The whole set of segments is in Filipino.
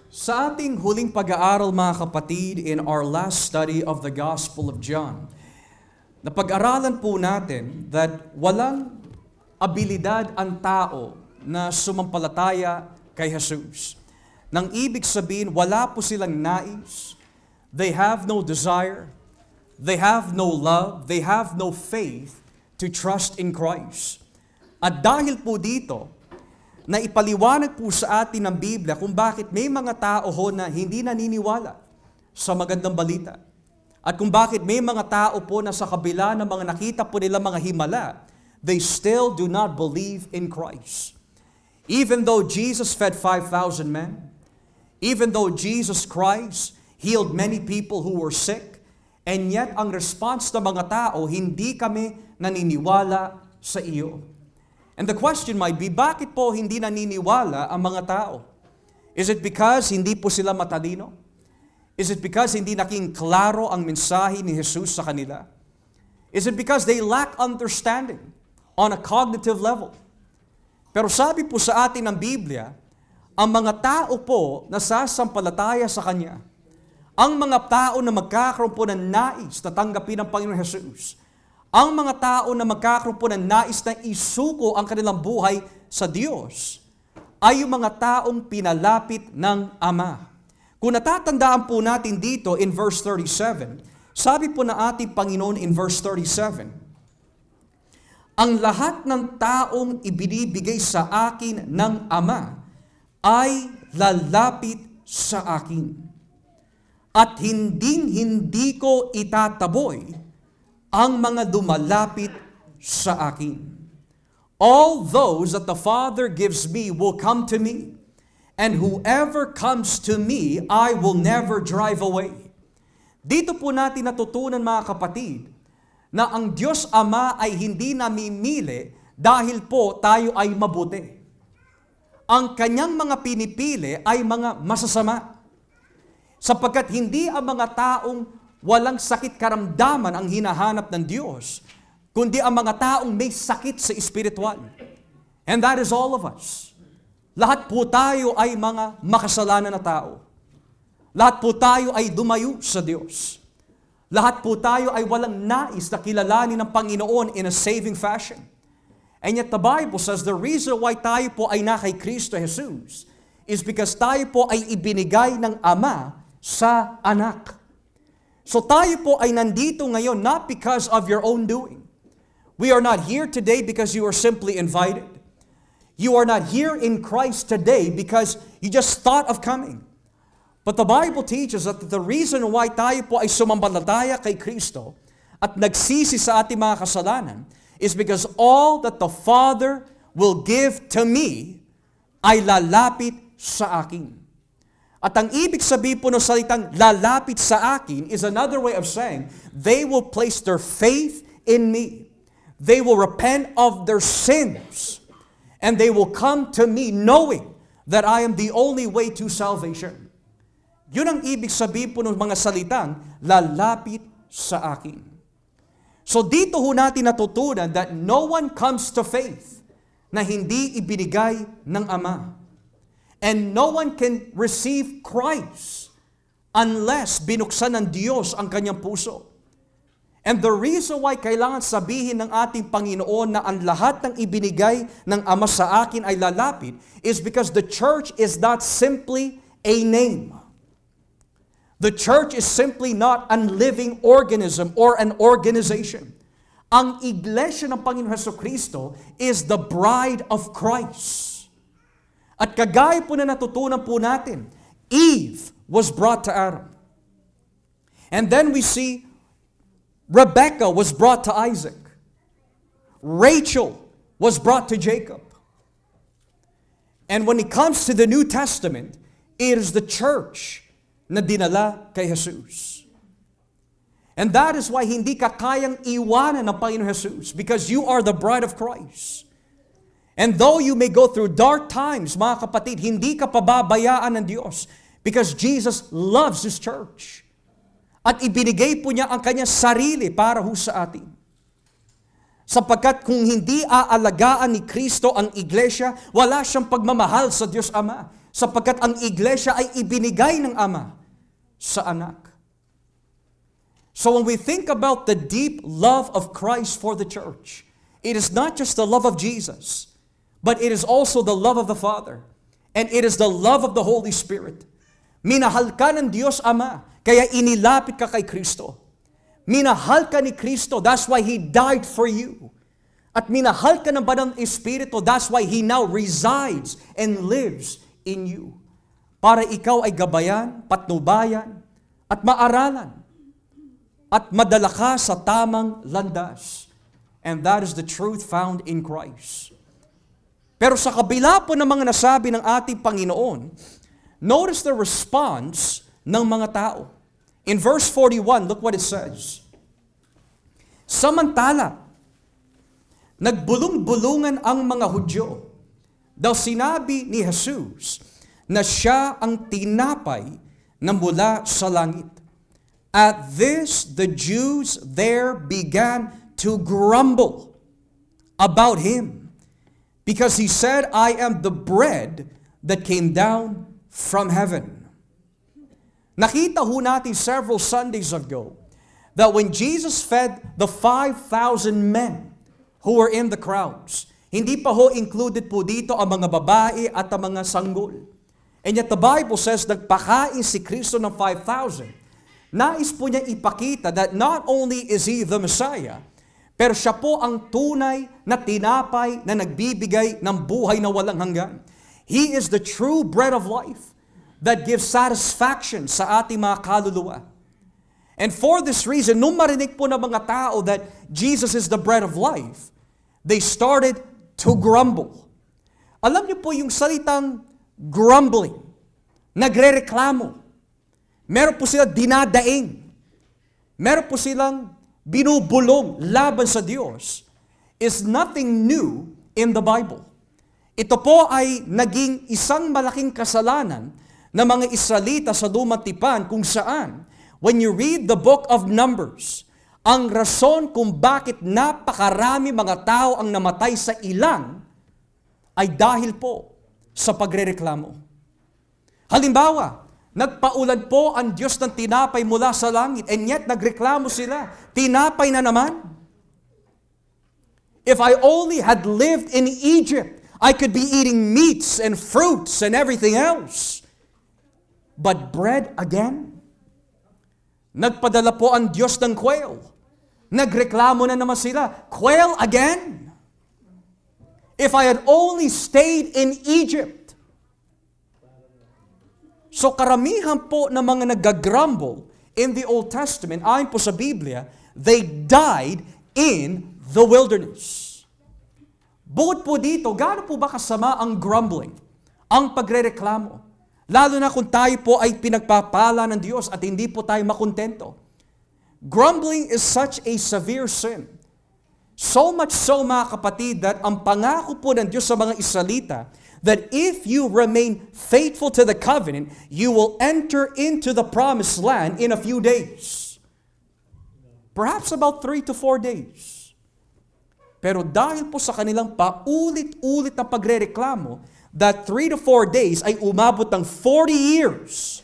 Sa ating huling pag-aaral mga kapatid in our last study of the Gospel of John, napag-aralan po natin that walang abilidad ang tao na sumampalataya kay Jesus. Nang ibig sabihin, wala po silang nais, they have no desire, they have no love, they have no faith to trust in Christ. At dahil po dito, na ipaliwanag po sa atin ng Biblia kung bakit may mga tao ho na hindi naniniwala sa magandang balita. At kung bakit may mga tao po na sa kabila ng mga nakita po nila mga himala, they still do not believe in Christ. Even though Jesus fed 5,000 men, even though Jesus Christ healed many people who were sick, and yet ang response ng mga tao, hindi kami naniniwala sa iyo. And the question might be, bakit po hindi naniniwala ang mga tao? Is it because hindi po sila matalino? Is it because hindi naging klaro ang mensahe ni Jesus sa kanila? Is it because they lack understanding on a cognitive level? Pero sabi po sa atin ng Biblia, ang mga tao po na sasampalataya sa Kanya, ang mga tao na magkakaroon po ng nais na tanggapin ng Panginoon Jesus, ang mga tao na magkakaroon po ng nais na isuko ang kanilang buhay sa Diyos, ay yung mga taong pinalapit ng Ama. Kung natatandaan po natin dito in verse 37, sabi po na ating Panginoon in verse 37, ang lahat ng taong ibinibigay sa akin ng Ama ay lalapit sa akin. At hindi ko itataboy ang mga dumalapit sa akin. All those that the Father gives me will come to me, and whoever comes to me, I will never drive away. Dito po natin natutunan mga kapatid, na ang Diyos Ama ay hindi namimili dahil po tayo ay mabuti. Ang Kanyang mga pinipili ay mga masasama. Sapagkat hindi ang mga taong walang sakit karamdaman ang hinahanap ng Diyos, kundi ang mga taong may sakit sa espiritual. And that is all of us. Lahat po tayo ay mga makasalanan na tao. Lahat po tayo ay dumayo sa Diyos. Lahat po tayo ay walang nais na kilalanin ng Panginoon in a saving fashion. And yet the Bible says the reason why tayo po ay na kay Kristo Jesus is because tayo po ay ibinigay ng Ama sa anak. So tayo po ay nandito ngayon not because of your own doing. We are not here today because you are simply invited. You are not here in Christ today because you just thought of coming. But the Bible teaches that the reason why tayo po ay sumampalataya kay Kristo at nagsisi sa ating mga kasalanan is because all that the Father will give to me ay lalapit sa akin. At ang ibig sabihin po ng salitang lalapit sa akin is another way of saying, they will place their faith in me. They will repent of their sins. And they will come to me knowing that I am the only way to salvation. Yun ang ibig sabihin po ng mga salitang lalapit sa akin. So dito ho natin natutunan that no one comes to faith na hindi ibinigay ng Ama. And no one can receive Christ unless binuksan ng Diyos ang kanyang puso. And the reason why kailangan sabihin ng ating Panginoon na ang lahat ng ibinigay ng Ama sa akin ay lalapit is because the church is not simply a name. The church is simply not a living organism or an organization. Ang iglesia ng Panginoon Jesucristo is the bride of Christ. At kagaya po na natutunan po natin, Eve was brought to Adam. And then we see Rebekah was brought to Isaac. Rachel was brought to Jacob. And when it comes to the New Testament, it is the church na dinala kay Jesus. And that is why hindi ka kayang iwanan ng Panginoon Jesus because you are the bride of Christ. And though you may go through dark times, mga kapatid, hindi ka pababayaan ng Diyos because Jesus loves His church. At ibinigay po niya ang kanyang sarili para ho sa atin. Sapagkat kung hindi aalagaan ni Kristo ang iglesia, wala siyang pagmamahal sa Diyos Ama. sapagkat ang iglesia ay ibinigay ng Ama sa anak. So when we think about the deep love of Christ for the church, it is not just the love of Jesus, but it is also the love of the Father. And it is the love of the Holy Spirit. Minahal ka ng Diyos Ama, kaya inilapit ka kay Kristo. Minahal ka ni Kristo, that's why He died for you. At minahal ka ng Banal na Espiritu, that's why He now resides and lives in you. Para ikaw ay gabayan, patnubayan, at maaralan. At madala ka sa tamang landas. And that is the truth found in Christ. Pero sa kabila po ng mga nasabi ng ating Panginoon, notice the response ng mga tao. In verse 41, look what it says. Samantala, nagbulong-bulungan ang mga Hudyo. Daw sinabi ni Jesus na siya ang tinapay na mula sa langit. At this, the Jews there began to grumble about Him, because He said, I am the bread that came down from heaven. Nakita ho natin several Sundays ago that when Jesus fed the 5,000 men who were in the crowds, hindi pa ho included po dito ang mga babae at ang mga sanggol. And yet the Bible says, nagpakain si Kristo ng 5,000. Nais po niya ipakita that not only is He the Messiah, pero siya po ang tunay na tinapay na nagbibigay ng buhay na walang hanggan. He is the true bread of life that gives satisfaction sa ating mga kaluluwa. And for this reason, nung marinig po ng mga tao that Jesus is the bread of life, they started to grumble. Alam niyo po yung salitang grumbling, nagrereklamo. Meron po silang dinadaing. Meron po silang binubulong laban sa Diyos. Is nothing new in the Bible. Ito po ay naging isang malaking kasalanan ng mga Israelita sa Lumang Tipan kung saan, when you read the book of Numbers, ang rason kung bakit napakarami mga tao ang namatay sa ilang ay dahil po sa pagrereklamo. Halimbawa, nagpaulan po ang Diyos ng tinapay mula sa langit, and yet nagreklamo sila, tinapay na naman. If I only had lived in Egypt, I could be eating meats and fruits and everything else. But bread again? Nagpadala po ang Diyos ng quail. Nagreklamo na naman sila, quail again? If I had only stayed in Egypt. So karamihan po ng mga nagagrumble in the Old Testament, ayon po sa Biblia, they died in the wilderness. Bukod po dito, gaano po ba kasama ang grumbling, ang pagrereklamo? Lalo na kung tayo po ay pinagpapala ng Diyos at hindi po tayo makontento. Grumbling is such a severe sin. So much so, mga kapatid, that ang pangako po ng Diyos sa mga Israelita, that if you remain faithful to the covenant, you will enter into the promised land in a few days. Perhaps about 3 to 4 days. Pero dahil po sa kanilang paulit-ulit na pagrereklamo, that 3 to 4 days ay umabot ng 40 years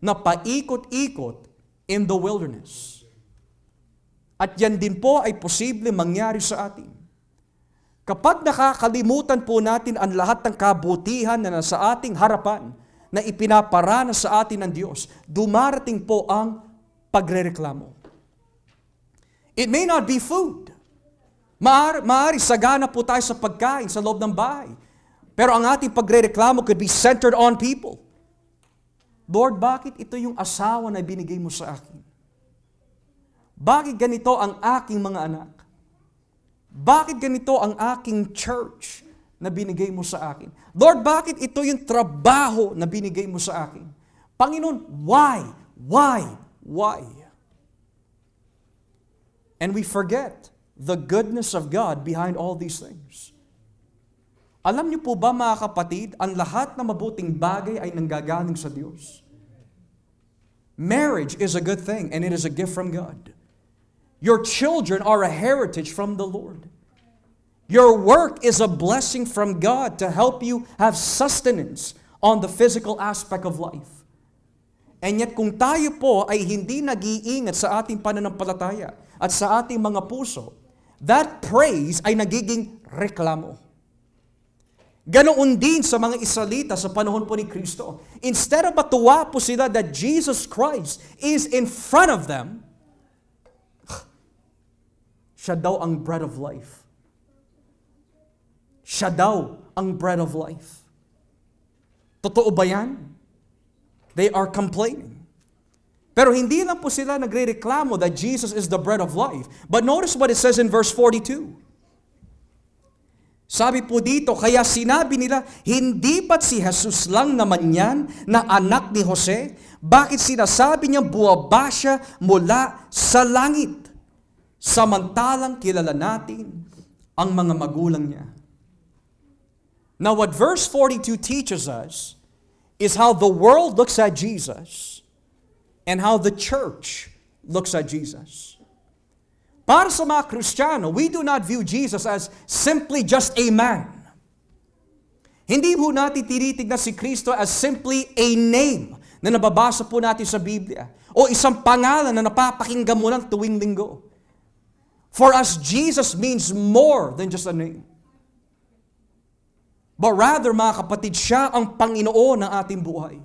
na paikot-ikot in the wilderness. At yan din po ay posible mangyari sa atin. Kapag nakakalimutan po natin ang lahat ng kabutihan na nasa ating harapan, na ipinaparana sa atin ng Diyos, dumarating po ang pagrereklamo. It may not be food. Maaari sagana po tayo sa pagkain sa loob ng bahay. Pero ang ating pagrereklamo could be centered on people. Lord, bakit ito yung asawa na binigay mo sa akin? Bakit ganito ang aking mga anak? Bakit ganito ang aking church na binigay mo sa akin? Lord, bakit ito yung trabaho na binigay mo sa akin? Panginoon, why? Why? And we forget the goodness of God behind all these things. Alam niyo po ba, mga kapatid, ang lahat na mabuting bagay ay nanggagaling sa Diyos. Marriage is a good thing and it is a gift from God. Your children are a heritage from the Lord. Your work is a blessing from God to help you have sustenance on the physical aspect of life. And yet kung tayo po ay hindi nag-iingat sa ating pananampalataya at sa ating mga puso, that praise ay nagiging reklamo. Ganoon din sa mga Israelita sa panahon po ni Kristo. Instead of matuwa po sila that Jesus Christ is in front of them, siya daw ang bread of life. Siya daw ang bread of life. Totoo ba yan? They are complaining. Pero hindi lang po sila nagrereklamo that Jesus is the bread of life. But notice what it says in verse 42. Sabi po dito, kaya sinabi nila, hindi ba't si Jesus lang naman yan na anak ni Jose? Bakit sinasabi niya buwaba siya mula sa langit? Samantalang kilala natin ang mga magulang niya. Now what verse 42 teaches us is how the world looks at Jesus and how the church looks at Jesus. Para sa mga Kristiyano, we do not view Jesus as simply just a man. Hindi po natin tinitignan si Kristo as simply a name na nababasa po natin sa Biblia o isang pangalan na napapakinggan mo lang tuwing linggo. For us, Jesus means more than just a name. But rather, mga kapatid, siya ang Panginoon ng ating buhay.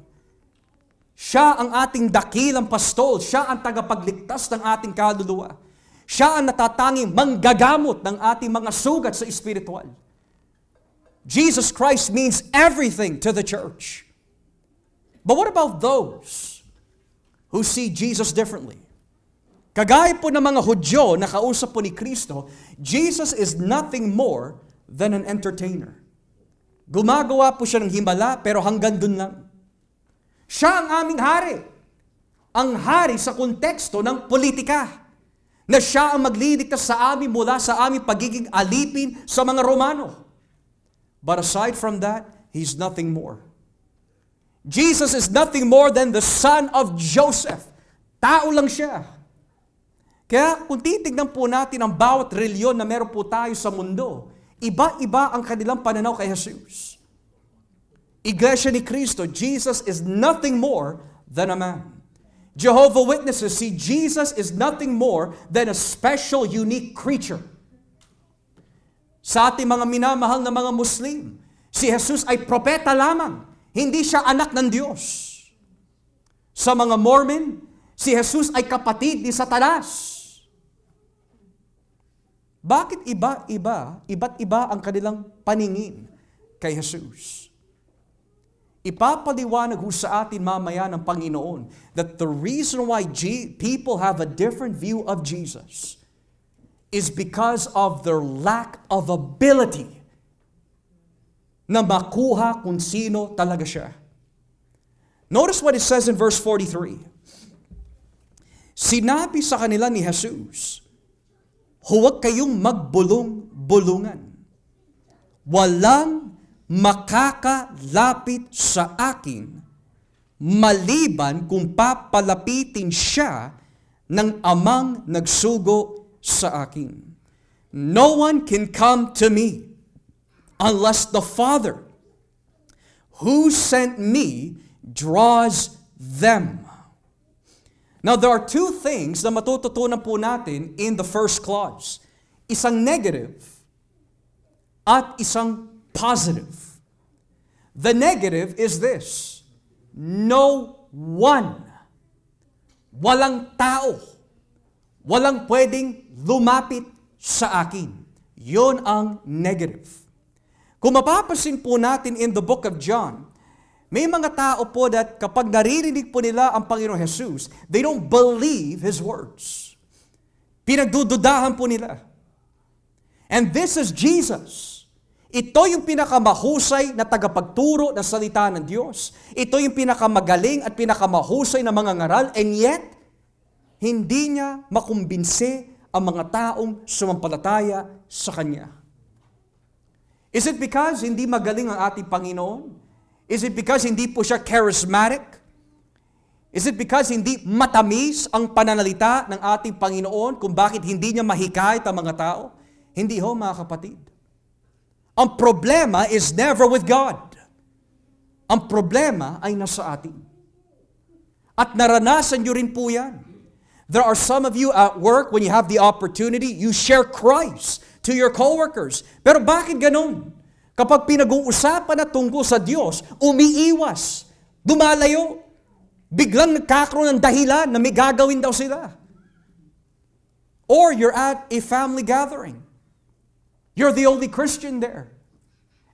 Siya ang ating dakilang pastol. Siya ang tagapagligtas ng ating kaluluwa. Siya ang natatanging manggagamot ng ating mga sugat sa espiritual. Jesus Christ means everything to the church. But what about those who see Jesus differently? Kagaya po ng mga Hudyo na kausap po ni Kristo, Jesus is nothing more than an entertainer. Gumagawa po siya ng himala pero hanggang dun lang. Siya ang aming hari. Ang hari sa konteksto ng politika. Na siya ang magliligtas sa amin mula sa aming pagiging alipin sa mga Romano. But aside from that, He's nothing more. Jesus is nothing more than the son of Joseph. Tao lang siya. Kaya kung titignan po natin ang bawat reliyon na meron po tayo sa mundo, iba-iba ang kanilang pananaw kay Jesus. Iglesia ni Cristo, Jesus is nothing more than a man. Jehovah's Witnesses see Jesus is nothing more than a special, unique creature. Sa ating mga minamahal na mga Muslim, si Jesus ay propeta lamang. Hindi siya anak ng Diyos. Sa mga Mormon, si Jesus ay kapatid ni Satanas. Bakit iba't iba ang kanilang paningin kay Jesus? Ipapaliwanag ho sa atin mamaya ng Panginoon that the reason why people have a different view of Jesus is because of their lack of ability na makuha kung sino talaga siya. Notice what it says in verse 43. Sinabi sa kanila ni Jesus, huwag kayong magbulong-bulungan. Walang makakalapit sa akin maliban kung papalapitin siya ng amang nagsugo sa akin. No one can come to me unless the Father who sent me draws them. Now, there are two things na matututunan po natin in the first clause. Isang negative at isang positive. The negative is this: no one. Walang tao. Walang pwedeng lumapit sa akin. Yun ang negative. Kung mapapansin po natin in the book of John, may mga tao po that kapag naririnig po nila ang Panginoong Jesus, they don't believe His words. Pinagdududahan po nila. And this is Jesus. Ito yung pinakamahusay na tagapagturo ng salita ng Diyos. Ito yung pinakamagaling at pinakamahusay na mga ngaral, and yet, hindi niya makumbinse ang mga taong sumampalataya sa Kanya. Is it because hindi magaling ang ating Panginoon? Is it because hindi po siya charismatic? Is it because hindi matamis ang pananalita ng ating Panginoon kung bakit hindi niya mahikayat ang mga tao? Hindi ho, mga kapatid. Ang problema is never with God. Ang problema ay nasa atin. At naranasan nyo rin po yan. There are some of you at work, when you have the opportunity, you share Christ to your coworkers. Pero bakit ganun? Kapag pinag-uusapan na tungkol sa Diyos, umiiwas, dumalayo, biglang nagkakaroon ng dahilan na may gagawin daw sila. Or you're at a family gathering. You're the only Christian there.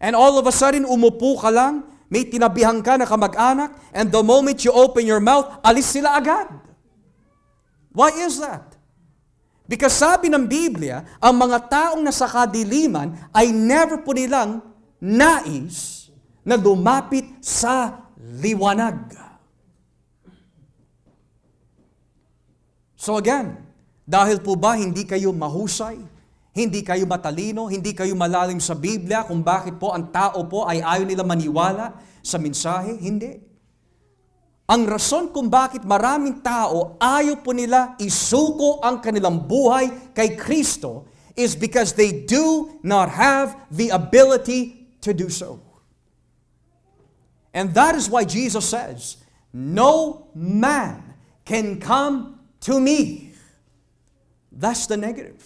And all of a sudden, umupo ka lang, may tinabihan ka na kamag-anak, and the moment you open your mouth, alis sila agad. Why is that? Because sabi ng Biblia, ang mga taong nasa kadiliman ay never po nilang nais na lumapit sa liwanag. So again, dahil po ba hindi kayo mahusay, hindi kayo matalino, hindi kayo malalim sa Biblia kung bakit po ang tao po ay ayaw nila maniwala sa mensahe? Hindi. Ang rason kung bakit maraming tao ayaw po nila isuko ang kanilang buhay kay Kristo is because they do not have the ability to do so. And that is why Jesus says, no man can come to me. That's the negative.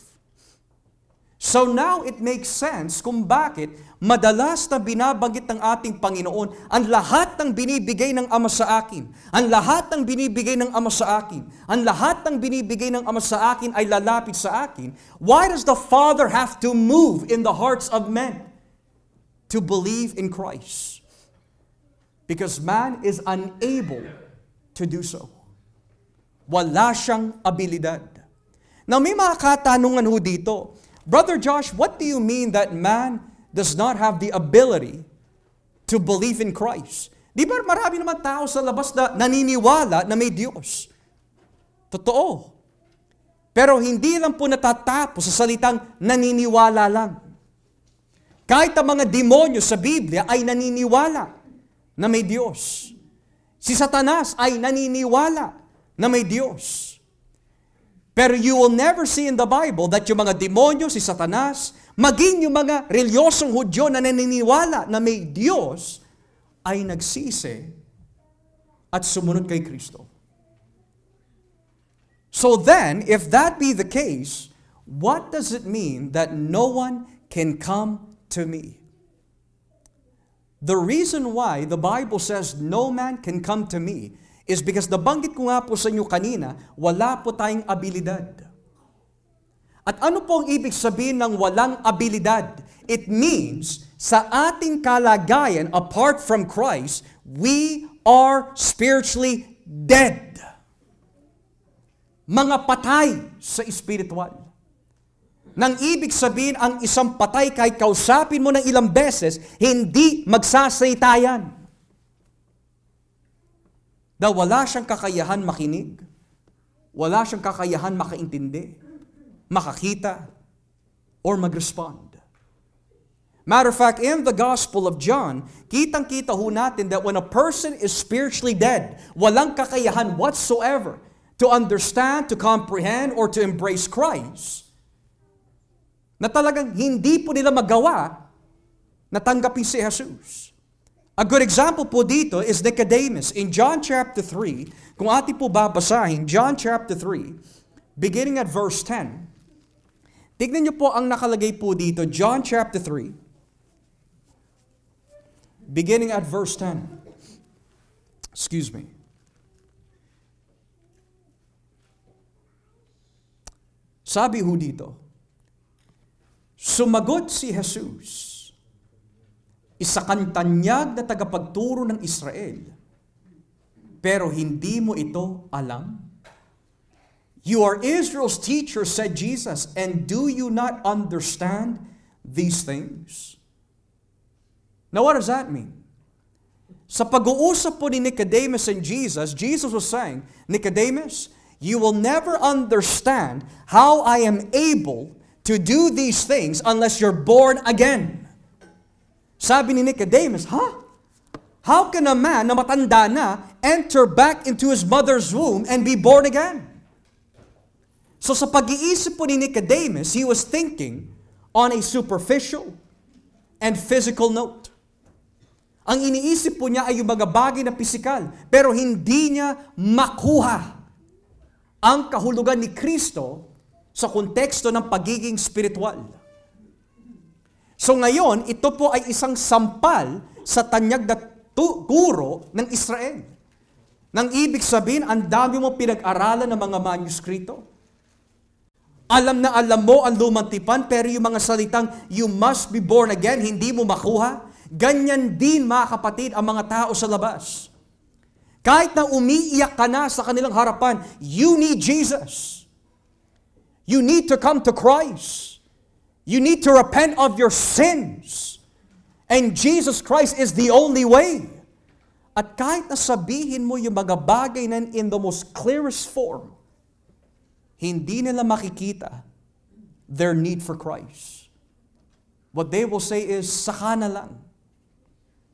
So now it makes sense kung bakit madalas na binabanggit ng ating Panginoon ang lahat ng binibigay ng Ama sa akin. Ang lahat ng binibigay ng Ama sa akin. Ang lahat ng binibigay ng Ama sa akin ay lalapit sa akin. Why does the Father have to move in the hearts of men to believe in Christ? Because man is unable to do so. Wala siyang abilidad. Now may mga katanungan ho dito. Brother Josh, what do you mean that man does not have the ability to believe in Christ? Di ba marami naman tao sa labas na naniniwala na may Diyos? Totoo. Pero hindi lang po natatapos sa salitang naniniwala lang. Kahit ang mga demonyo sa Biblia ay naniniwala na may Diyos. Si Satanas ay naniniwala na may Diyos. Pero you will never see in the Bible that yung mga demonyo, si Satanas, maging yung mga reliyosong Hudyo na naniniwala na may Diyos, ay nagsisi at sumunod kay Kristo. So then, if that be the case, what does it mean that no one can come to me? The reason why the Bible says no man can come to me is because nabanggit ko nga po sa inyo kanina, wala po tayong abilidad. At ano po ang ibig sabihin ng walang abilidad? It means, sa ating kalagayan apart from Christ, we are spiritually dead. Mga patay sa espiritual. Nang ibig sabihin, ang isang patay kahit kausapin mo ng ilang beses, hindi magsasalita yan. Na wala siyang kakayahan makinig, wala siyang kakayahan makaintindi, makakita, or mag-respond. Matter of fact, in the Gospel of John, kitang-kita ho natin that when a person is spiritually dead, walang kakayahan whatsoever to understand, to comprehend, or to embrace Christ, na talagang hindi po nila magawa na tanggapin si Jesus. A good example po dito is Nicodemus. In John chapter 3, kung ating po babasahin, John chapter 3, beginning at verse 10, tignan niyo po ang nakalagay po dito, John chapter 3, beginning at verse 10. Excuse me. Sabi ho dito, sumagot si Jesus, isa kang tanyag na tagapagturo ng Israel, pero hindi mo ito alam? You are Israel's teacher, said Jesus, and do you not understand these things? Now what does that mean? Sa pag-uusap po ni Nicodemus and Jesus, Jesus was saying, Nicodemus, you will never understand how I am able to do these things unless you're born again. Sabi ni Nicodemus, how can a man na matanda na enter back into his mother's womb and be born again? So sa pag-iisip po ni Nicodemus, he was thinking on a superficial and physical note. Ang iniisip po niya ay yung mga bagay na pisikal, pero hindi niya makuha ang kahulugan ni Kristo sa konteksto ng pagiging spiritual. So ngayon, ito po ay isang sampal sa tanyag na guro ng Israel. Nang ibig sabihin, ang dami mo pinag-aralan ng mga manuskrito. Alam na alam mo ang lumang tipan, pero yung mga salitang, you must be born again, hindi mo makuha. Ganyan din, mga kapatid, ang mga tao sa labas. Kahit na umiiyak ka na sa kanilang harapan, you need Jesus. You need to come to Christ. You need to repent of your sins. And Jesus Christ is the only way. At kahit na sabihin mo yung mga bagay na in the most clearest form, hindi nila makikita their need for Christ. What they will say is, saka na lang.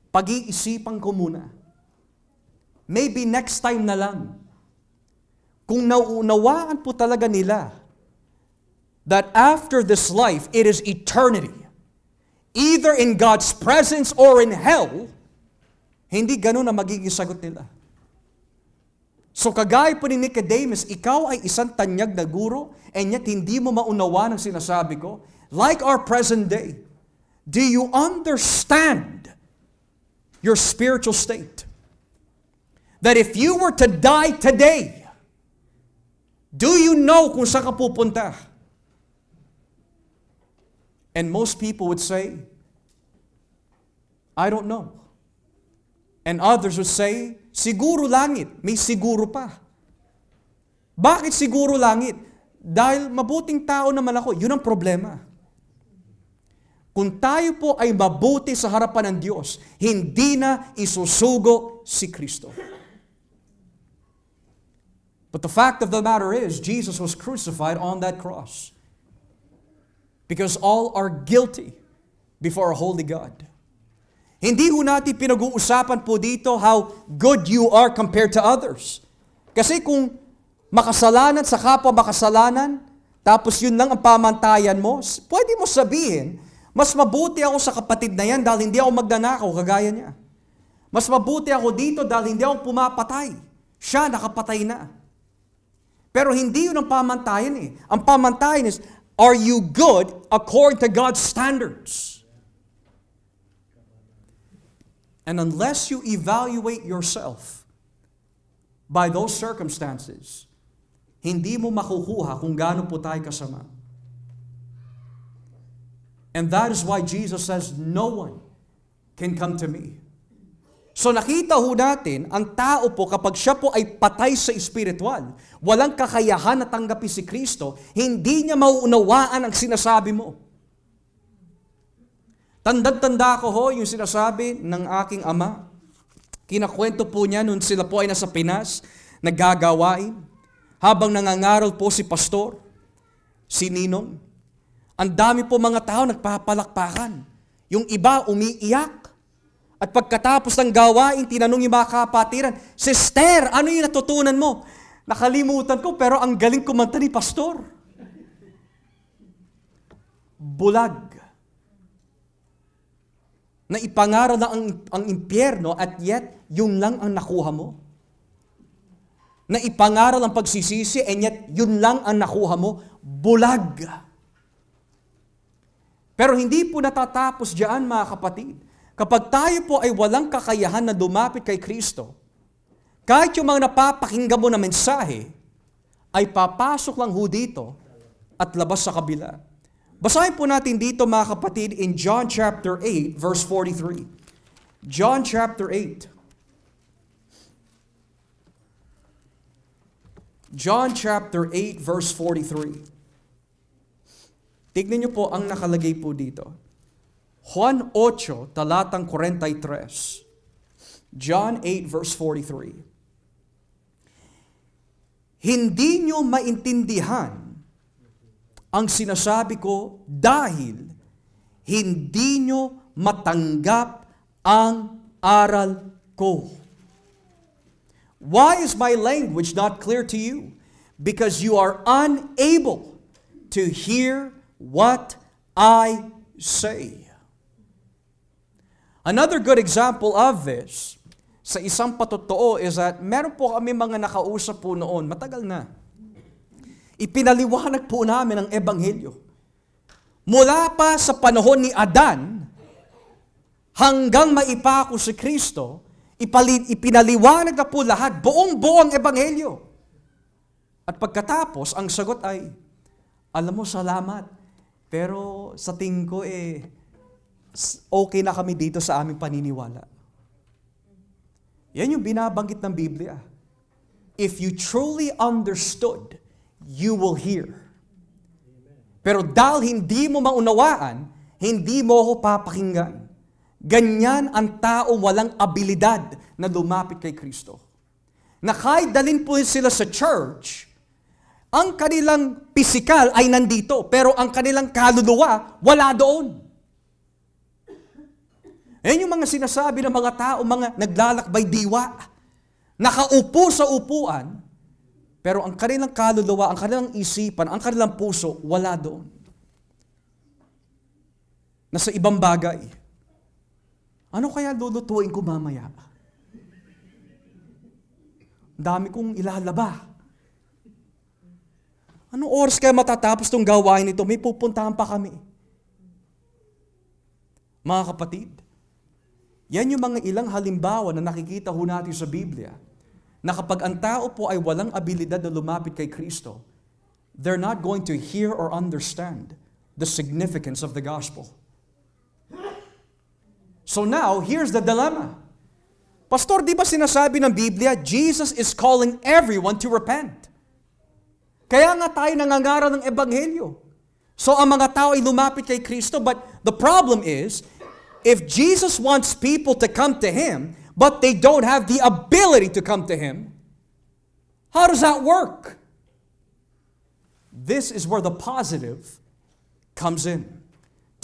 Pag-iisipan ko muna. Maybe next time na lang. Kung nauunawaan po talaga nila that after this life, it is eternity, either in God's presence or in hell, hindi ganun ang magiging sagot nila. So kagaya po ni Nicodemus, ikaw ay isang tanyag na guro, and yet hindi mo maunawaan ang sinasabi ko. Like our present day, do you understand your spiritual state? That if you were to die today, do you know kung saan ka pupunta? And most people would say, I don't know. And others would say, siguro langit. May siguro pa. Bakit siguro langit? Dahil mabuting tao naman ako. Yun ang problema. Kung tayo po ay mabuti sa harapan ng Diyos, hindi na isusugo si Kristo. But the fact of the matter is, Jesus was crucified on that cross. Because all are guilty before a holy God. Hindi ho natin pinag-uusapan po dito how good you are compared to others. Kasi kung makasalanan sa kapwa makasalanan, tapos yun lang ang pamantayan mo, pwede mo sabihin, mas mabuti ako sa kapatid na yan dahil hindi ako magnanakaw kagaya niya. Mas mabuti ako dito dahil hindi ako pumapatay. Siya nakapatay na. Pero hindi yun ang pamantayan eh. Ang pamantayan is, are you good according to God's standards? And unless you evaluate yourself by those circumstances, hindi mo makukuha kung gaano po tayo kasama. And that is why Jesus says, no one can come to me. So nakita ho natin, ang tao po kapag siya po ay patay sa espiritual, walang kakayahan na tanggapin si Kristo, hindi niya mauunawaan ang sinasabi mo. Tanda-tanda ko ho yung sinasabi ng aking ama. Kinakwento po niya nung sila po ay nasa Pinas, naggagawain. Habang nangangaral po si Pastor, si Ninong, ang dami po mga tao nagpapalakpakan. Yung iba umiiyak. At pagkatapos ng gawain, tinanong yung mga kapatiran, Sister, ano yung natutunan mo? Nakalimutan ko, pero ang galing kumanta ni Pastor. Bulag. Na ipangaral na ang impyerno at yet, yun lang ang nakuha mo. Na ipangaral ang pagsisisi and yet, yun lang ang nakuha mo. Bulag. Pero hindi po natatapos diyan, mga kapatid. Kapag tayo po ay walang kakayahan na dumapit kay Kristo, kahit yung mga napapakinggan mo na mensahe, ay papasok lang ho dito at labas sa kabila. Basahin po natin dito, mga kapatid, in John chapter 8, verse 43. John chapter 8. John chapter 8, verse 43. Tignan niyo po ang nakalagay po dito. Juan 8, talatang 43. John 8, verse 43. Hindi niyo maintindihan ang sinasabi ko dahil hindi nyo matanggap ang aral ko. Why is my language not clear to you? Because you are unable to hear what I say. Another good example of this, sa isang patotoo is that meron po kami mga nakausap po noon, matagal na. Ipinaliwanag po namin ang Ebanghelyo. Mula pa sa panahon ni Adan, hanggang maipako si Kristo, ipinaliwanag na po lahat, buong-buo ang Ebanghelyo. At pagkatapos, ang sagot ay, alam mo, salamat. Pero sa tingin ko, okay na kami dito sa aming paniniwala. Yan yung binabanggit ng Biblia. If you truly understood, you will hear. Pero dahil hindi mo maunawaan, hindi mo ako papakinggan. Ganyan ang tao walang abilidad na lumapit kay Kristo. Na kahit dalhin po sila sa church, ang kanilang pisikal ay nandito, pero ang kanilang kaluluwa wala doon. Yan yung mga sinasabi ng mga tao, mga naglalakbay diwa, nakaupo sa upuan, pero ang kanilang kaluluwa, ang kanilang isipan, ang kanilang puso, wala doon. Nasa ibang bagay. Ano kaya lulutuin ko mamaya? Dami kong ilalaba. Anong oras kaya matatapos itong gawain ito? May pupuntahan pa kami. Mga kapatid, yan yung mga ilang halimbawa na nakikita ho natin sa Biblia, na kapag ang tao po ay walang abilidad na lumapit kay Kristo, they're not going to hear or understand the significance of the gospel. So now, here's the dilemma. Pastor, di ba sinasabi ng Biblia, Jesus is calling everyone to repent? Kaya nga tayo nangangaral ng Ebanghelyo. So ang mga tao ay lumapit kay Kristo, but the problem is, if Jesus wants people to come to Him, but they don't have the ability to come to Him, how does that work? This is where the positive comes in.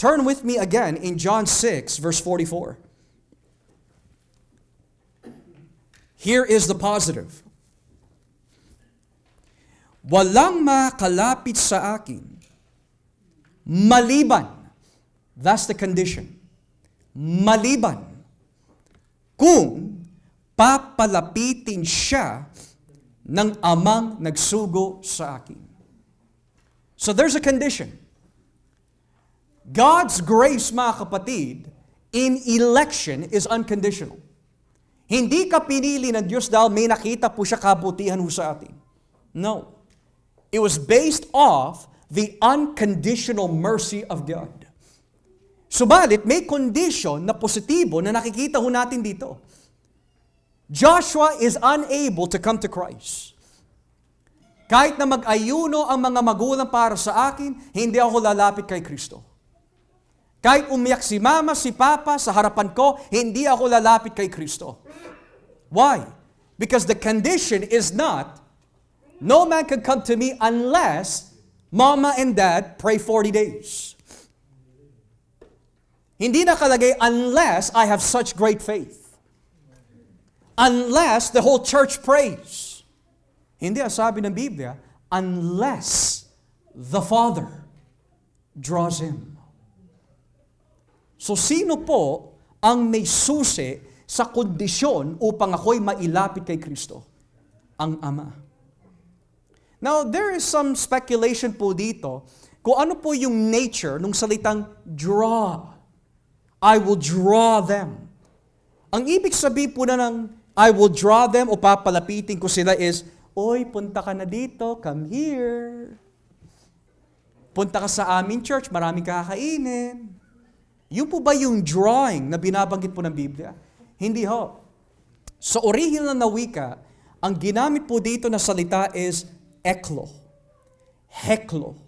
Turn with me again in John 6, verse 44. Here is the positive. Walang makalapit sa akin, maliban, that's the condition, maliban kung papalapitin siya ng amang nagsugo sa akin. So there's a condition. God's grace, mga kapatid, in election is unconditional. Hindi ka pinili ng Diyos dahil may nakita po siya kabutihan ho sa atin. No. It was based off the unconditional mercy of God. Subalit, may condition na positibo na nakikita ho natin dito. Joshua is unable to come to Christ. Kahit na mag-ayuno ang mga magulang para sa akin, hindi ako lalapit kay Kristo. Kahit umiyak si mama, si papa sa harapan ko, hindi ako lalapit kay Kristo. Why? Because the condition is not, no man can come to me unless mama and dad pray 40 days. Hindi nakalagay unless I have such great faith. Unless the whole church prays. Hindi ang sabi ng Biblia, unless the Father draws him. So sino po ang may susi sa kondisyon upang ako'y mailapit kay Kristo? Ang Ama. Now, there is some speculation po dito kung ano po yung nature ng salitang draw. I will draw them. Ang ibig sabihin po na ng I will draw them o papalapitin ko sila is, oy, punta ka na dito, come here. Punta ka sa aming church, maraming kakainin. Yun po ba yung drawing na binabanggit po ng Biblia? Hindi ho. Sa original na wika, ang ginamit po dito na salita is eklo. Heklo.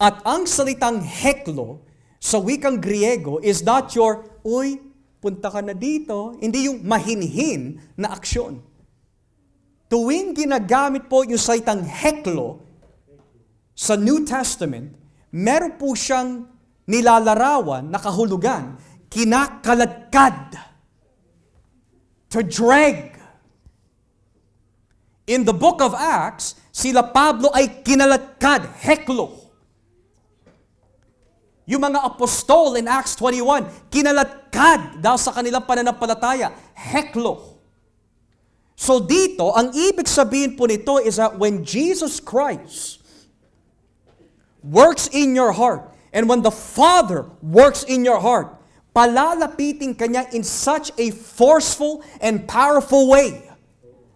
At ang salitang heklo sa wikang Griego is not your, uy, punta ka na dito. Hindi yung mahinhin na aksyon. Tuwing ginagamit po yung salitang heklo sa New Testament, meron po siyang nilalarawan na kahulugan, kinakaladkad, to drag. In the book of Acts, sila Pablo ay kinaladkad, heklo. Yung mga apostol in Acts 21, kinaladkad kaladkad dahil sa kanilang pananampalataya. Heklo. So dito, ang ibig sabihin po nito is that when Jesus Christ works in your heart, and when the Father works in your heart, palalapitin ka niya in such a forceful and powerful way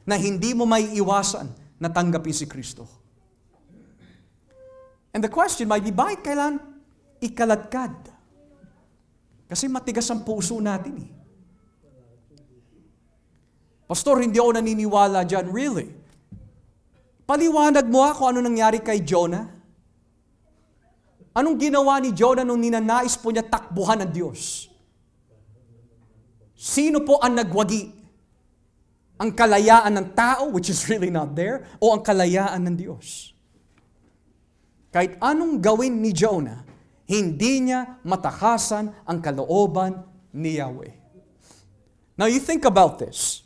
na hindi mo maiiwasan na tanggapin si Kristo. And the question might be, bakit kailan ikaladkad? Kasi matigas ang puso natin eh. Pastor, hindi ako naniniwala dyan. Really? Paliwanag mo ako ano nangyari kay Jonah? Anong ginawa ni Jonah nung ninanais po niya takbuhan ng Diyos? Sino po ang nagwagi? Ang kalayaan ng tao, which is really not there, o ang kalayaan ng Diyos? Kahit anong gawin ni Jonah, hindi niya matakasan ang kalooban ni Yahweh. Now you think about this.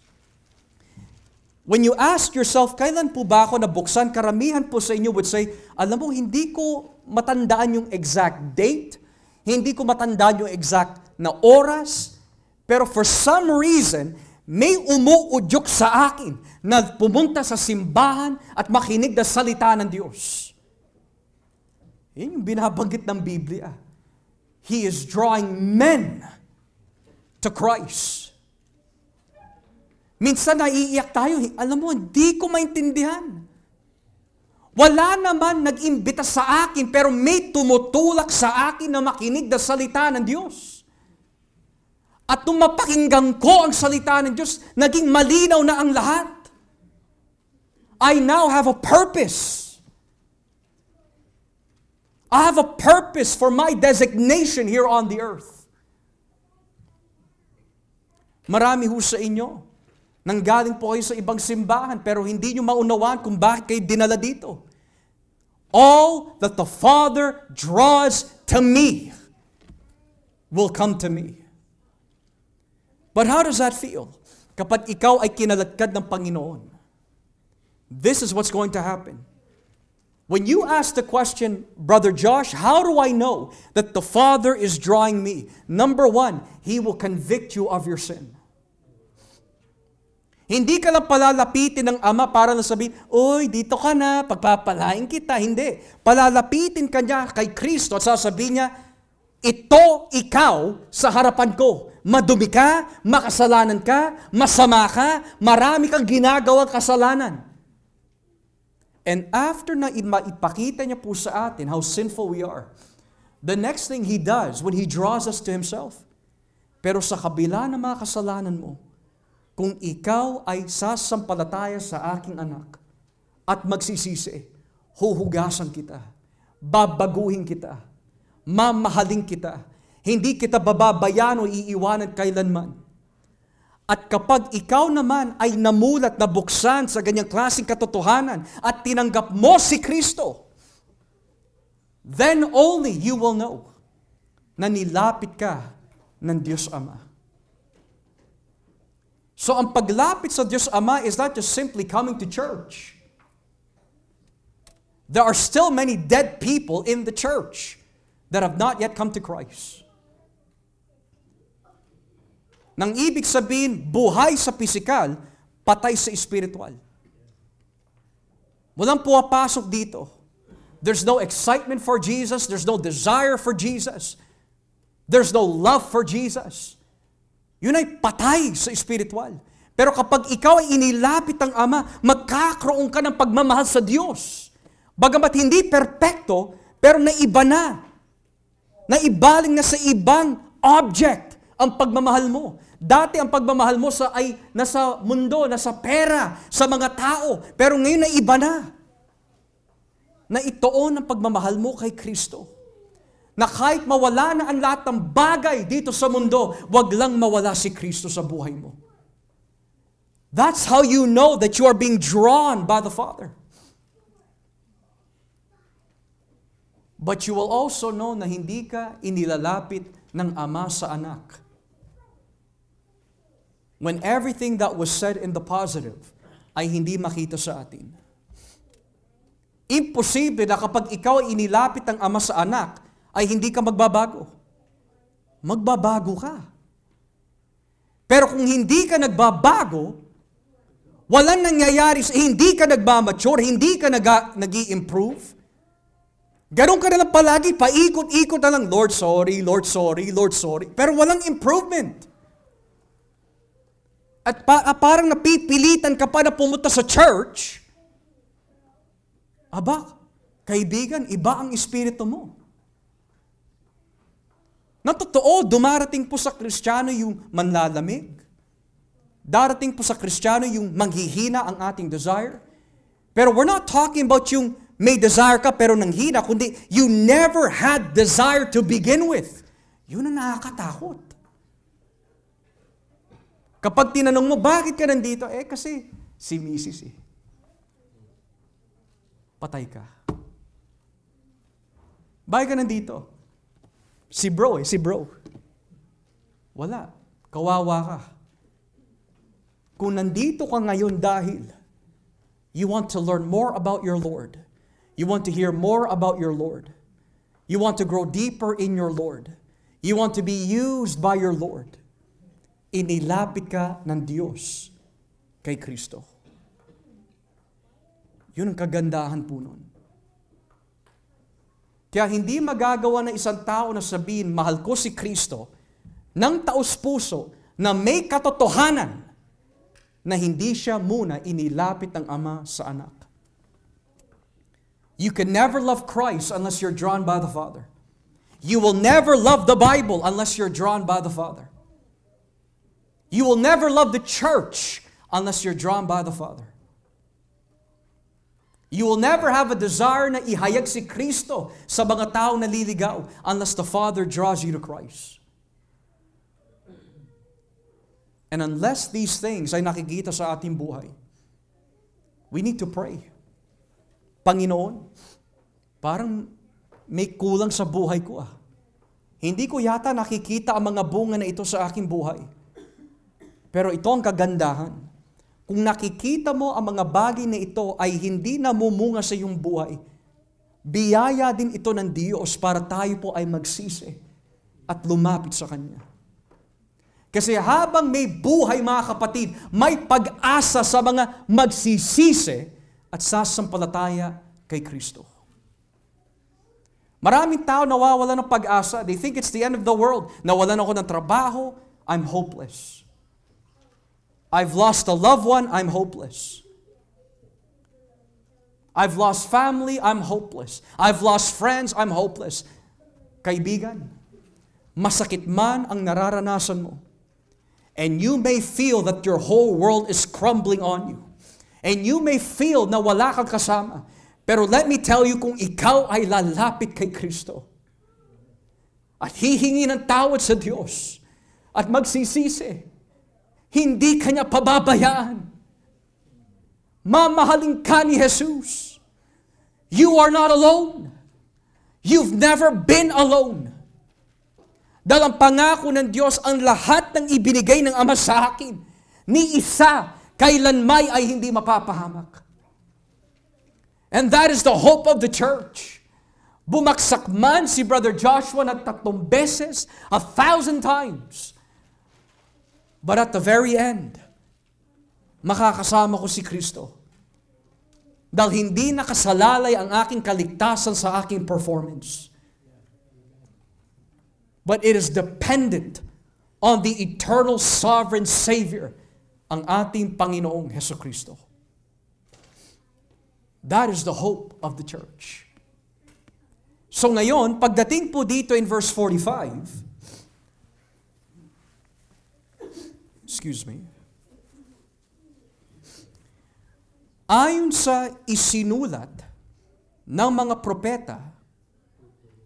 When you ask yourself, kailan po ba ako nabuksan? Karamihan po sa inyo would say, alam mo, hindi ko matandaan yung exact date, hindi ko matandaan yung exact na oras, pero for some reason, may umuudyok sa akin na pumunta sa simbahan at makinig na salita ng Diyos. Yan yung binabanggit ng Biblia. He is drawing men to Christ. Minsan naiiyak tayo. Alam mo, hindi ko maintindihan. Wala naman nag-imbita sa akin, pero may tumutulak sa akin na makinig na salita ng Diyos. At nung mapakinggan ko ang salita ng Diyos, naging malinaw na ang lahat. I now have a purpose. I have a purpose for my designation here on the earth. Marami ho sa inyo, nanggaling po kayo sa ibang simbahan, pero hindi nyo maunawaan kung bakit kayo dinala dito. All that the Father draws to me will come to me. But how does that feel? Kapag ikaw ay kinaladkad ng Panginoon, this is what's going to happen. When you ask the question, Brother Josh, how do I know that the Father is drawing me? Number one, He will convict you of your sin. Hindi ka lang palalapitin ng Ama para na sabihin, oy, dito ka na, pagpapalain kita. Hindi. Palalapitin ka niya kay Kristo at sasabihin niya, ito ikaw sa harapan ko. Madumi ka, makasalanan ka, masama ka, marami kang ginagawang kasalanan. And after na ipakita niya po sa atin how sinful we are, the next thing He does when He draws us to Himself, pero sa kabila ng mga kasalanan mo, kung ikaw ay sasampalataya sa aking anak at magsisisi, huhugasan kita, babaguhin kita, mamahalin kita, hindi kita bababayan o iiwanan kailanman. At kapag ikaw naman ay namulat, nabuksan sa ganyang klaseng katotohanan at tinanggap mo si Kristo, then only you will know na nilapit ka ng Diyos Ama. So ang paglapit sa Diyos Ama is not just simply coming to church. There are still many dead people in the church that have not yet come to Christ. Nang ibig sabihin, buhay sa pisikal, patay sa espiritual. Walang puwapasok dito. There's no excitement for Jesus. There's no desire for Jesus. There's no love for Jesus. Yun ay patay sa espiritual. Pero kapag ikaw ay inilapit ng Ama, magkakaroon ka ng pagmamahal sa Diyos. Bagamat hindi perpekto, pero naiba na. Naibaling na sa ibang object ang pagmamahal mo. Dati ang pagmamahal mo ay nasa mundo, nasa pera, sa mga tao. Pero ngayon na iba na. Na itoon ang pagmamahal mo kay Kristo. Na kahit mawala na ang lahat ng bagay dito sa mundo, wag lang mawala si Kristo sa buhay mo. That's how you know that you are being drawn by the Father. But you will also know na hindi ka inilalapit ng Ama sa anak. When everything that was said in the positive ay hindi makita sa atin. Imposible na kapag ikaw ay inilapit ng Ama sa anak, ay hindi ka magbabago. Magbabago ka. Pero kung hindi ka nagbabago, walang nangyayari, hindi ka nagmamature, hindi ka nag-i-improve, ganun ka na lang palagi, paikot-ikot na lang, Lord, sorry, Lord, sorry, Lord, sorry. Pero walang improvement. At parang napipilitan ka pa na pumunta sa church, aba, kaibigan, iba ang espiritu mo. Na totoo, dumarating po sa Kristiyano yung manlalamig. Darating po sa Kristiyano yung manghihina ang ating desire. Pero we're not talking about yung may desire ka pero nanghina, kundi you never had desire to begin with. Yun ang nakakatakot. Kapag tinanong mo, bakit ka nandito? Kasi si Mrs. Patay ka. Bakit ka nandito? Si bro. Wala. Kawawa ka. Kung nandito ka ngayon dahil you want to learn more about your Lord, you want to hear more about your Lord, you want to grow deeper in your Lord, you want to be used by your Lord, inilapit ka ng Diyos kay Kristo. Yun ang kagandahan po nun. Kaya hindi magagawa ng isang tao na sabihin, mahal ko si Kristo, ng taos-puso na may katotohanan na hindi siya muna inilapit ng Ama sa anak. You can never love Christ unless you're drawn by the Father. You will never love the Bible unless you're drawn by the Father. You will never love the church unless you're drawn by the Father. You will never have a desire na ihayag si Kristo sa mga taong naliligaw unless the Father draws you to Christ. And unless these things ay nakikita sa ating buhay, we need to pray. Panginoon, parang may kulang sa buhay ko . Hindi ko yata nakikita ang mga bunga na ito sa aking buhay. Pero ito ang kagandahan. Kung nakikita mo ang mga bagay na ito ay hindi namumunga sa iyong buhay, biyaya din ito ng Diyos para tayo po ay magsisi at lumapit sa Kanya. Kasi habang may buhay mga kapatid, may pag-asa sa mga magsisisi at sasampalataya kay Kristo. Maraming tao nawawala ng pag-asa. They think it's the end of the world. Nawalan ako ng trabaho, I'm hopeless. I've lost a loved one, I'm hopeless. I've lost family, I'm hopeless. I've lost friends, I'm hopeless. Kaibigan, masakit man ang nararanasan mo, and you may feel that your whole world is crumbling on you. And you may feel na wala kang kasama. Pero let me tell you, kung ikaw ay lalapit kay Kristo at hihingi ng tawad sa Diyos at magsisisi, hindi Kanya pababayaan. Mamahalin ka ni Jesus. You are not alone. You've never been alone. Dahil ang pangako ng Diyos, ang lahat ng ibinigay ng Ama sa akin, ni isa, kailanmay ay hindi mapapahamak. And that is the hope of the church. Bumaksak man si Brother Joshua na 3 beses, 1,000 times. But at the very end, makakasama ko si Kristo. Dahil hindi nakasalalay ang aking kaligtasan sa aking performance. But it is dependent on the eternal sovereign Savior, ang ating Panginoong Hesukristo. That is the hope of the church. So ngayon, pagdating po dito in verse 45, ayon sa isinulat ng mga propeta,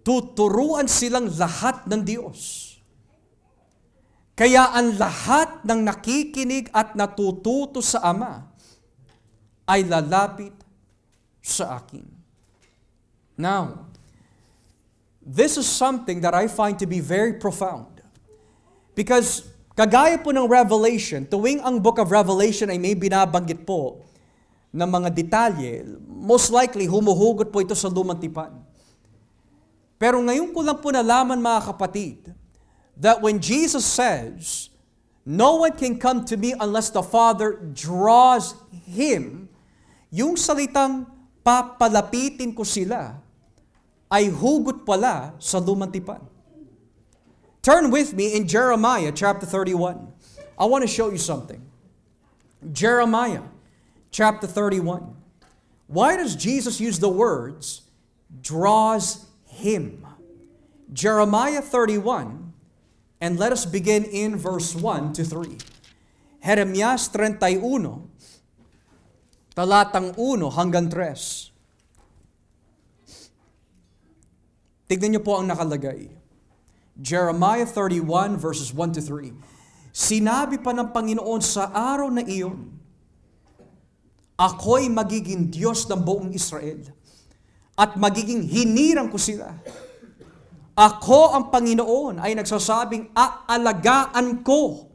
tuturuan silang lahat ng Diyos. Kaya ang lahat ng nakikinig at natututo sa Ama ay lalapit sa akin. Now, this is something that I find to be very profound. Because kagaya po ng Revelation, tuwing ang book of Revelation ay may binabanggit po ng mga detalye, most likely humuhugot po ito sa lumang tipan. Pero ngayon ko lang po nalaman mga kapatid, that when Jesus says No one can come to me unless the Father draws him. Yung salitang papalapitin ko sila ay hugot pala sa lumang tipan. Turn with me in Jeremiah chapter 31. I want to show you something. Jeremiah chapter 31. Why does Jesus use the words, draws him? Jeremiah 31, and let us begin in verse 1 to 3. Jeremias 31, talatang 1 hanggang 3. Tignan niyo po ang nakalagay. Jeremiah 31 verses 1 to 3. Sinabi pa ng Panginoon sa araw na iyon, ako'y magiging Diyos ng buong Israel at magiging hinirang ko sila. Ako ang Panginoon ay nagsasabing aalagaan ko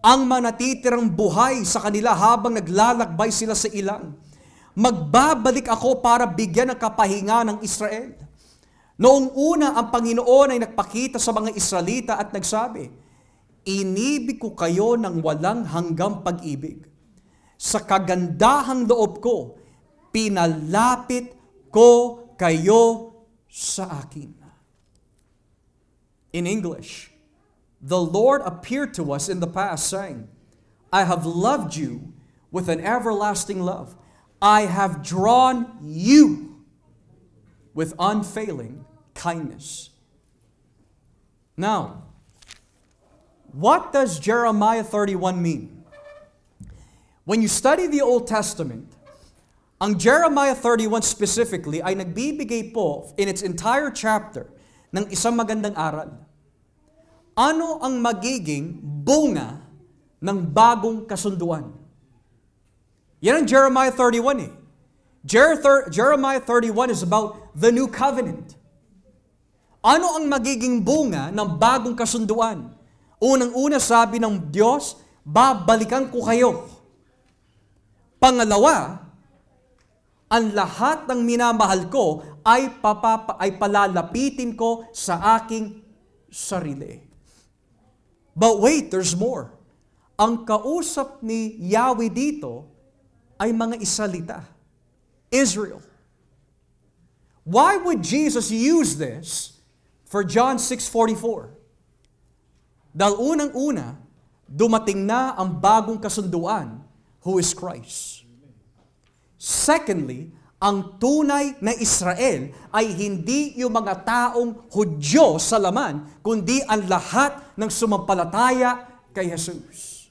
ang manatitirang buhay sa kanila habang naglalakbay sila sa ilang. Magbabalik ako para bigyan ng kapahinga ng Israel. Noong una, ang Panginoon ay nagpakita sa mga Israelita at nagsabi, inibig ko kayo ng walang hanggang pag-ibig. Sa kagandahang loob ko, pinalapit ko kayo sa akin. In English, the Lord appeared to us in the past saying, I have loved you with an everlasting love. I have drawn you with unfailing kindness. Now, what does Jeremiah 31 mean? When you study the Old Testament, ang Jeremiah 31 specifically ay nagbibigay po in its entire chapter ng isang magandang aral. Ano ang magiging bunga ng bagong kasunduan? Yan ang Jeremiah 31 eh. Jeremiah 31 is about the new covenant. Ano ang magiging bunga ng bagong kasunduan? Unang-una sabi ng Diyos, babalikan ko kayo. Pangalawa, ang lahat ng minamahal ko ay palalapitin ko sa aking sarili. But wait, there's more. Ang kausap ni Yahweh dito ay mga Israelita. Israel. Why would Jesus use this for John 6:44? Dahil unang-una, dumating na ang bagong kasunduan, who is Christ. Secondly, ang tunay na Israel ay hindi yung mga taong Hudyo sa laman, kundi ang lahat ng sumampalataya kay Jesus.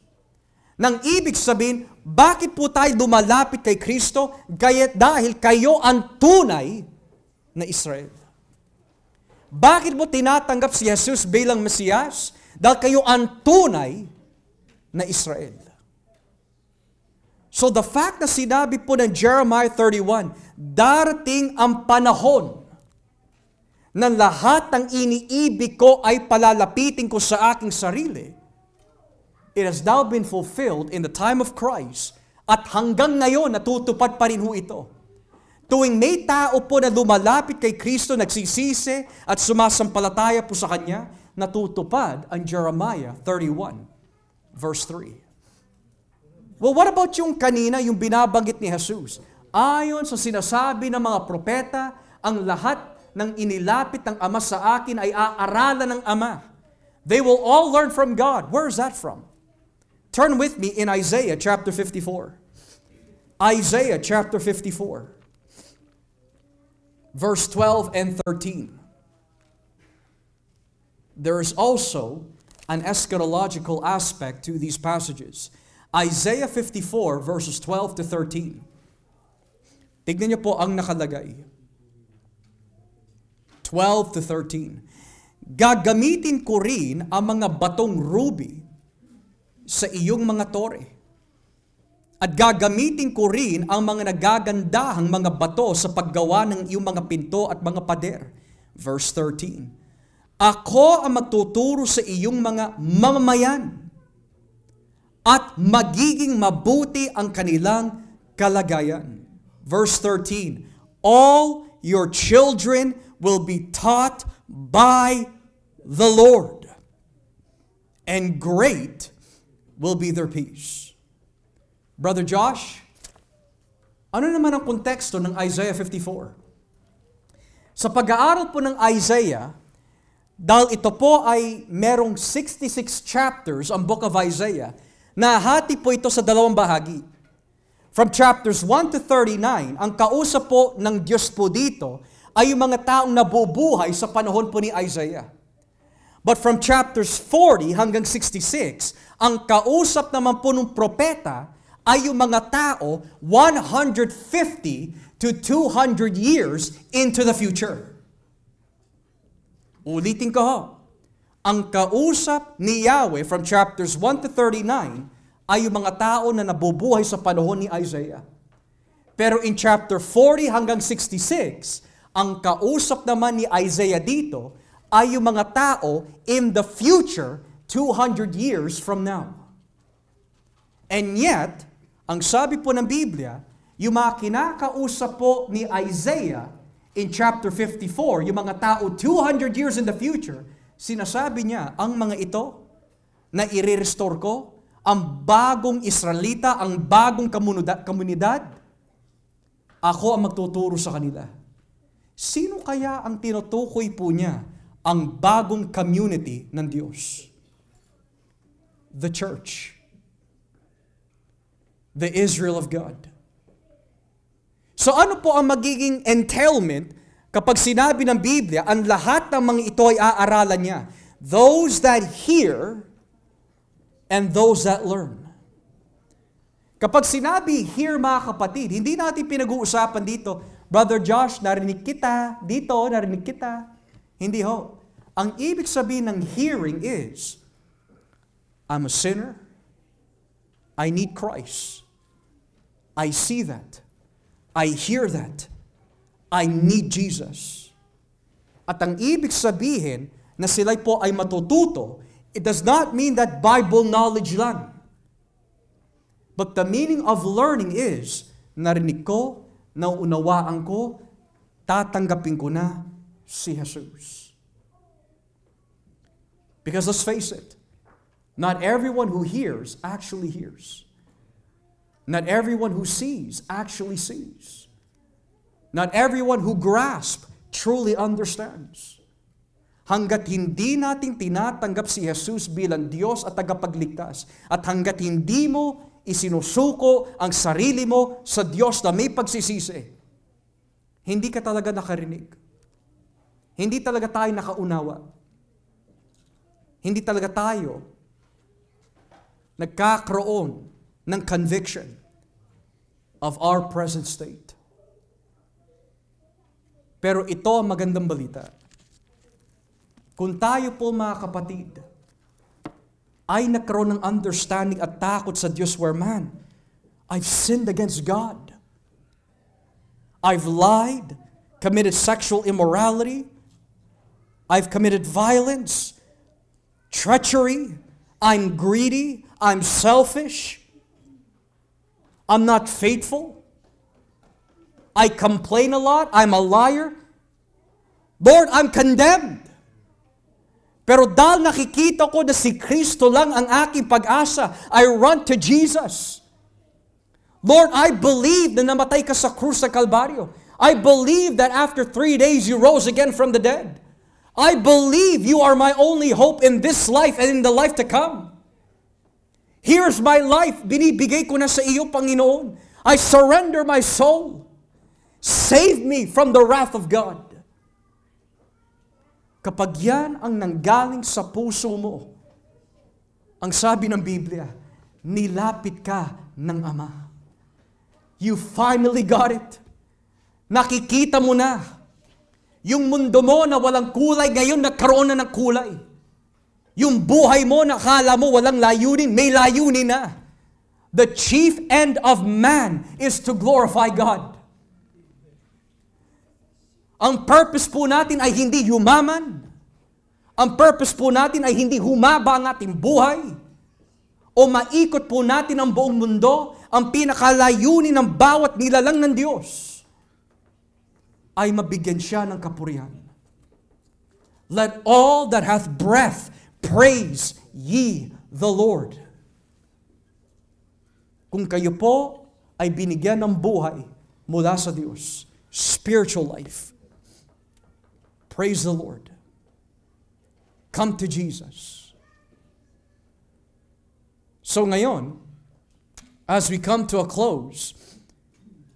Nang ibig sabihin, bakit po tayo lumalapit kay Kristo? Dahil kayo ang tunay na Israel. Bakit mo tinatanggap si Jesus bilang Mesiyas? Dahil kayo ang tunay na Israel. So the fact na sinabi po ng Jeremiah 31, darating ang panahon na lahat ng iniibig ko ay palalapitin ko sa aking sarili. It has now been fulfilled in the time of Christ at hanggang ngayon natutupad pa rin ho ito. Tuwing may tao po na lumalapit kay Kristo, nagsisisi at sumasampalataya po sa Kanya, natutupad ang Jeremiah 31, verse 3. Well, what about yung kanina, yung binabanggit ni Jesus? Ayon sa sinasabi ng mga propeta, ang lahat ng inilapit ng Ama sa akin ay aaralan ng Ama. They will all learn from God. Where is that from? Turn with me in Isaiah chapter 54. Isaiah chapter 54. Verse 12 and 13. There is also an eschatological aspect to these passages. Isaiah 54 verses 12 to 13. Tignan niyo po ang nakalagay. 12 to 13. Gagamitin ko rin ang mga batong ruby sa iyong mga tore. At gagamitin ko rin ang mga nagagandahang mga bato sa paggawa ng iyong mga pinto at mga pader. Verse 13. Ako ang magtuturo sa iyong mga mamamayan at magiging mabuti ang kanilang kalagayan. Verse 13. All your children will be taught by the Lord. and great will be their peace. Brother Josh, ano naman ang konteksto ng Isaiah 54? Sa pag-aaral po ng Isaiah, dahil ito po ay merong 66 chapters, ang book of Isaiah, nahati po ito sa dalawang bahagi. From chapters 1 to 39, ang kausap po ng Diyos po dito ay yung mga taong nabubuhay sa panahon po ni Isaiah. But from chapters 40 hanggang 66, ang kausap naman po ng propeta ay yung mga tao 150 to 200 years into the future. Ulitin ko ho. Ang kausap ni Yahweh from chapters 1 to 39 ay yung mga tao na nabubuhay sa panahon ni Isaiah. Pero in chapter 40 hanggang 66, ang kausap naman ni Isaiah dito ay yung mga tao in the future 200 years from now. And yet, ang sabi po ng Biblia, yung mga kinakausap po ni Isaiah in chapter 54, yung mga tao 200 years in the future, sinasabi niya, ang mga ito na i-restore ko, ang bagong Israelita, ang bagong komunidad, ako ang magtuturo sa kanila. Sino kaya ang tinutukoy po niya ang bagong community ng Diyos? The church. The Israel of God. So ano po ang magiging entailment kapag sinabi ng Biblia, ang lahat ng mga ito ay aaralan niya? Those that hear and those that learn. Kapag sinabi, hear mga kapatid, hindi natin pinag-uusapan dito, Brother Josh, narinig kita, dito, narinig kita. Hindi ho. Ang ibig sabihin ng hearing is, I'm a sinner. I need Christ. I see that. I hear that. I need Jesus. At ang ibig sabihin na sila po ay matututo, it does not mean that Bible knowledge lang. But the meaning of learning is, narinig ko, nauunawaan ko, tatanggapin ko na si Jesus. Because let's face it, not everyone who hears actually hears. Not everyone who sees actually sees. Not everyone who grasps truly understands. Hanggat hindi natin tinatanggap si Jesus bilang Diyos at tagapagligtas, at hanggat hindi mo isinusuko ang sarili mo sa Diyos na may pagsisisi, hindi ka talaga nakarinig. Hindi talaga tayo nakaunawa. Hindi talaga tayo nagkakaroon ng conviction of our present state. Pero ito ang magandang balita. Kung tayo po mga kapatid ay nagkaroon ng understanding at takot sa Diyos where man, I've sinned against God. I've lied, committed sexual immorality, I've committed violence, treachery, I'm greedy, I'm selfish, I'm not faithful, I complain a lot, I'm a liar. Lord, I'm condemned. Pero dahil nakikita ko na si Kristo lang ang aking pag-asa, I run to Jesus. Lord, I believe na namatay ka sa krus sa Kalbaryo. I believe that after 3 days you rose again from the dead. I believe you are my only hope in this life and in the life to come. Here's my life. Binibigay ko na sa iyo, Panginoon. I surrender my soul. Save me from the wrath of God. Kapag yan ang nanggaling sa puso mo, ang sabi ng Biblia, nilapit ka ng Ama. You finally got it. Nakikita mo na. Yung mundo mo na walang kulay, ngayon nagkaroon na ng kulay. Yung buhay mo na akala mo walang layunin, may layunin na. The chief end of man is to glorify God. Ang purpose po natin ay hindi yumaman. Ang purpose po natin ay hindi humaba ang ating buhay. O maikot po natin ang buong mundo. Ang pinakalayunin ng bawat nilalang ng Diyos ay mabigyan siya ng kapurihan. Let all that hath breath praise ye the Lord. Kung kayo po ay binigyan ng buhay mula sa Diyos, spiritual life, praise the Lord. Come to Jesus. So ngayon, as we come to a close,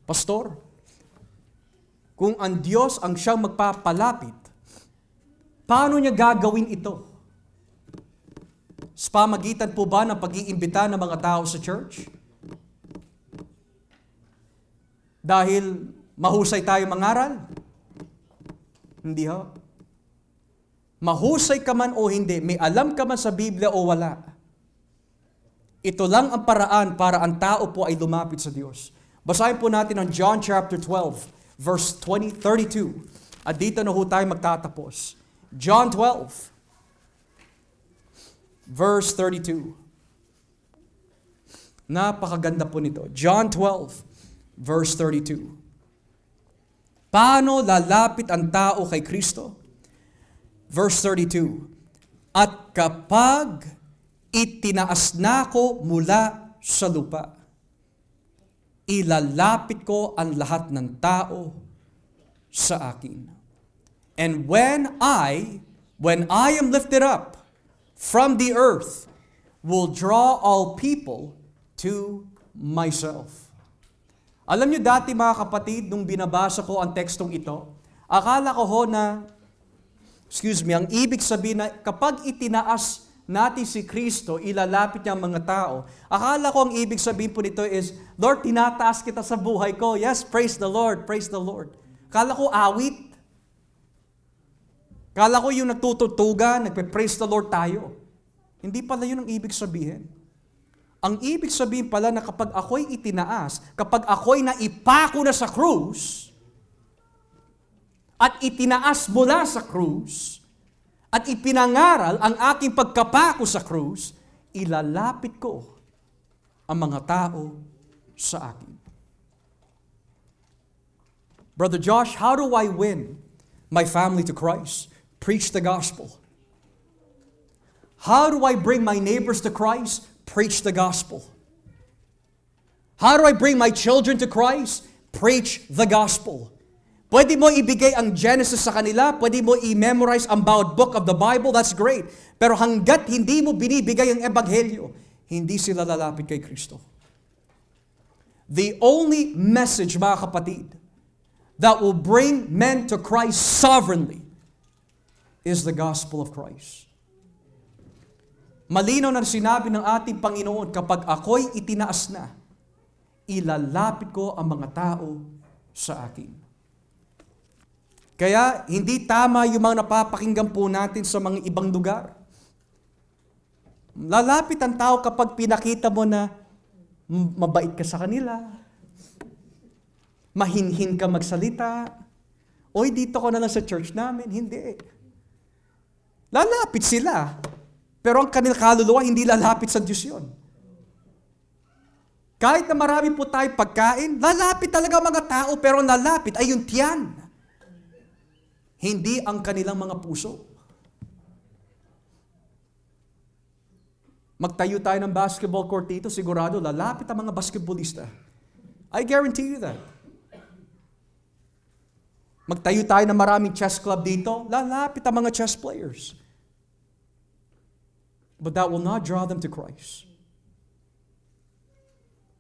Pastor, kung ang Diyos ang siyang magpapalapit, paano niya gagawin ito? Sa pamagitan po ba ng pag-iimbita ng mga tao sa church? Dahil mahusay tayo mangaral? Hindi ho. Mahusay ka man o hindi, may alam ka man sa Biblia o wala. Ito lang ang paraan para ang tao po ay lumapit sa Diyos. Basahin po natin ang John chapter 12. Verse 32. At dito na ho tayo magtatapos. John 12. Verse 32. Napakaganda po nito. John 12. Verse 32. Paano lalapit ang tao kay Kristo? Verse 32. At kapag itinaas na ko mula sa lupa, ilalapit ko ang lahat ng tao sa akin. And when I am lifted up from the earth, will draw all people to myself. Alam niyo dati mga kapatid, nung binabasa ko ang tekstong ito, akala ko ho na, ang ibig sabihin na kapag itinaas natin si Kristo, ilalapit niya ang mga tao. Akala ko ang ibig sabihin po nito is, Lord, tinataas kita sa buhay ko. Yes, praise the Lord, praise the Lord. Akala ko awit. Akala ko yung nagtututugan, nagpe-praise the Lord tayo. Hindi pala yun ang ibig sabihin. Ang ibig sabihin pala na kapag ako'y itinaas, kapag ako'y naipako na sa krus, at itinaas mula sa krus, at ipinangaral ang aking pagkapako sa krus, ilalapit ko ang mga tao sa akin. Brother Josh, how do I win my family to Christ? Preach the gospel. How do I bring my neighbors to Christ? Preach the gospel. How do I bring my children to Christ? Preach the gospel. Pwede mo ibigay ang Genesis sa kanila, pwede mo i-memorize ang bawat book of the Bible, that's great. Pero hanggat hindi mo binibigay ang Ebanghelyo, hindi sila lalapit kay Kristo. The only message, mga kapatid, that will bring men to Christ sovereignly is the gospel of Christ. Malinaw na sinabi ng ating Panginoon, kapag ako'y itinaas na, ilalapit ko ang mga tao sa akin. Kaya hindi tama yung mga napapakinggan po natin sa mga ibang lugar. Lalapit ang tao kapag pinakita mo na mabait ka sa kanila, mahinhin ka magsalita, oy dito ko na lang sa church namin. Hindi. Lalapit sila, pero ang kanilang kaluluwa hindi lalapit sa Diyos yun. Kahit na marami po tayo pagkain, lalapit talaga mga tao, pero ang lalapit ay yung tiyan. Hindi ang kanilang mga puso. Magtayo tayo ng basketball court dito, sigurado lalapit ang mga basketballista. I guarantee you that. Magtayo tayo ng maraming chess club dito, lalapit ang mga chess players. But that will not draw them to Christ.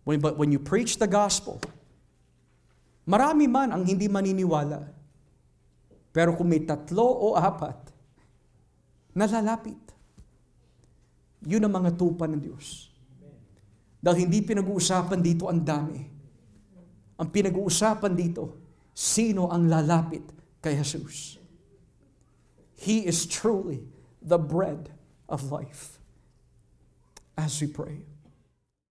But when you preach the gospel, marami man ang hindi maniniwala. Pero kung may 3 o 4, nalalapit. Yun ang mga tupa ng Diyos. Dahil hindi pinag-uusapan dito ang dami. Ang pinag-uusapan dito, sino ang lalapit kay Jesus. He is truly the bread of life. As we pray.